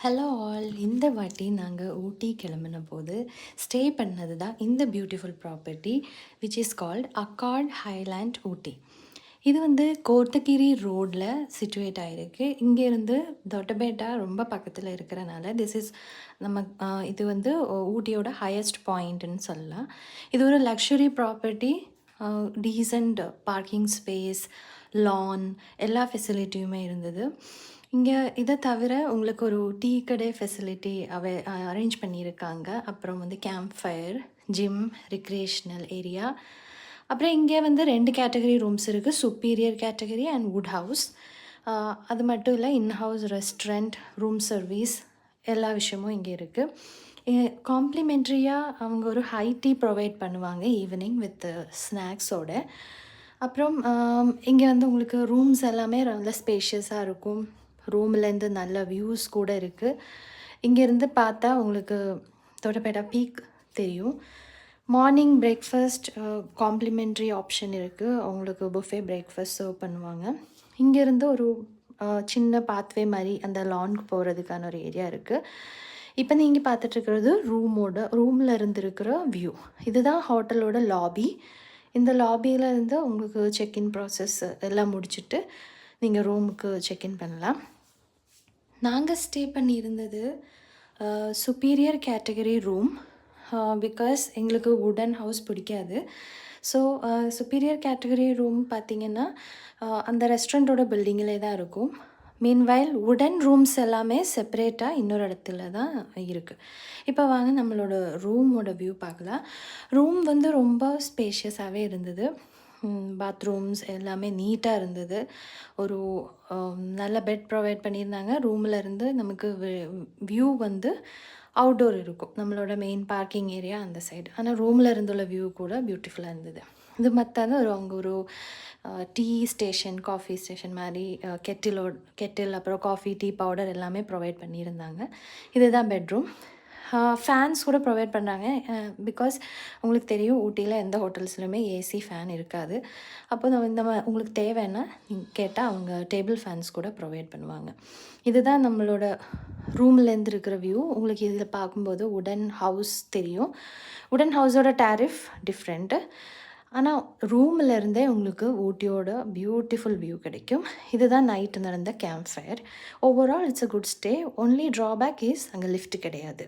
Hello all. இந்த வாட்டி நாங்கள் ஊட்டி கிளம்பின போது ஸ்டே பண்ணது தான் இந்த beautiful property which is called Accord Highland Ooty. இது வந்து கோத்தகிரி ரோடில் சிச்சுவேட் ஆகிருக்கு. இங்கேருந்து தொட்டபேட்டா ரொம்ப பக்கத்தில் இருக்கிறனால நம்ம இது வந்து ஊட்டியோட ஹையஸ்ட் பாயிண்ட்டுன்னு சொல்லலாம். இது ஒரு luxury property. Decent parking space, lawn எல்லா ஃபெசிலிட்டியுமே இருந்தது. இங்கே இதை தவிர உங்களுக்கு ஒரு டீ கடை ஃபெசிலிட்டி அரேஞ்ச் பண்ணியிருக்காங்க. அப்புறம் வந்து கேம்ப் ஃபயர், ஜிம், ரிக்ரியேஷ்னல் ஏரியா. அப்புறம் இங்கே வந்து 2 கேட்டகரி ரூம்ஸ் இருக்குது, superior category and would house. அது மட்டும் இல்லை, இன்ஹவுஸ் ரெஸ்டாரண்ட், ரூம் சர்வீஸ் எல்லா விஷயமும் இங்கே இருக்குது. காம்ப்ளிமெண்ட்ரியாக அவங்க ஒரு ஹை டீ ப்ரொவைட் பண்ணுவாங்க ஈவினிங் வித் ஸ்நாக்ஸோட. அப்புறம் இங்கே வந்து உங்களுக்கு ரூம்ஸ் எல்லாமே நல்ல ஸ்பேஷியஸாக இருக்கும். ரூம்லேருந்து நல்ல வியூஸ் கூட இருக்குது. இங்கேருந்து பார்த்தா உங்களுக்கு தொட்டபேட்டா பீக் தெரியும். மார்னிங் பிரேக்ஃபாஸ்ட் காம்ப்ளிமெண்ட்ரி ஆப்ஷன் இருக்குது. அவங்களுக்கு புஃபே பிரேக்ஃபாஸ்ட் சர்வ் பண்ணுவாங்க. இங்கேருந்து ஒரு சின்ன பாத்வே மாதிரி அந்த லான்க்கு போகிறதுக்கான ஒரு ஏரியா இருக்குது. இப்போ நீங்கள் பார்த்துட்ருக்கிறது ரூமில் இருந்துருக்கிற வியூ. இதுதான் ஹோட்டலோட லாபி. இந்த லாபியில் இருந்து உங்களுக்கு செக்இன் ப்ராசஸ் எல்லாம் முடிச்சுட்டு நீங்கள் ரூமுக்கு செக்இன் பண்ணலாம். நாங்கள் ஸ்டே பண்ணியிருந்தது சுப்பீரியர் கேட்டகரி ரூம். பிகாஸ் எங்களுக்கு வுடன் ஹவுஸ் பிடிக்காது. ஸோ சுப்பீரியர் கேட்டகரி ரூம் பார்த்திங்கன்னா அந்த ரெஸ்டாரண்ட்டோட பில்டிங்கிலே தான் இருக்கும். மீன்வைல் வுடன் ரூம்ஸ் எல்லாமே செப்பரேட்டாக இன்னொரு இடத்துல தான் இருக்குது. இப்போ வாங்க நம்மளோட ரூமோட வியூ பார்க்கலாம். ரூம் வந்து ரொம்ப ஸ்பேஷியஸாகவே இருந்தது. பாத்ரூம்ஸ் எல்லாமே நீட்டாக இருந்தது. ஒரு நல்ல பெட் ப்ரொவைட் பண்ணியிருந்தாங்க. ரூமில் இருந்து நமக்கு வியூ வந்து அவுட்டோர் இருக்கும், நம்மளோட மெயின் பார்க்கிங் ஏரியா அந்த சைடு. ஆனால் ரூமில் இருந்துள்ள வியூ கூட பியூட்டிஃபுல்லாக இருந்தது. இது மற்றது அவங்க ஒரு டீ ஸ்டேஷன், காஃபி ஸ்டேஷன் மாதிரி கெட்டில் அப்புறம் காஃபி, டீ பவுடர் எல்லாமே ப்ரொவைட் பண்ணியிருந்தாங்க. இதுதான் பெட்ரூம். ஃபேன்ஸ் கூட ப்ரொவைட் பண்ணுறாங்க. பிகாஸ் உங்களுக்கு தெரியும், ஊட்டியில் எந்த ஹோட்டல்ஸ்லையுமே ஏசி ஃபேன் இருக்காது. அப்போ உங்களுக்கு தேவைன்னா கேட்டால் அவங்க டேபிள் ஃபேன்ஸ் கூட ப்ரொவைட் பண்ணுவாங்க. இதுதான் நம்மளோட ரூம்லேருந்து இருக்கிற வியூ. உங்களுக்கு இதில் பார்க்கும்போது வுடன் ஹவுஸ் தெரியும். வுடன் ஹவுஸோட டேரிஃப் டிஃப்ரெண்ட்டு. ஆனால் ரூமில் இருந்தே உங்களுக்கு ஊட்டியோட பியூட்டிஃபுல் வியூ கிடைக்கும். இதுதான் நைட்டு நடந்த camp fire. Overall it's a good stay. Only drawback is அங்கே லிஃப்ட் கிடையாது.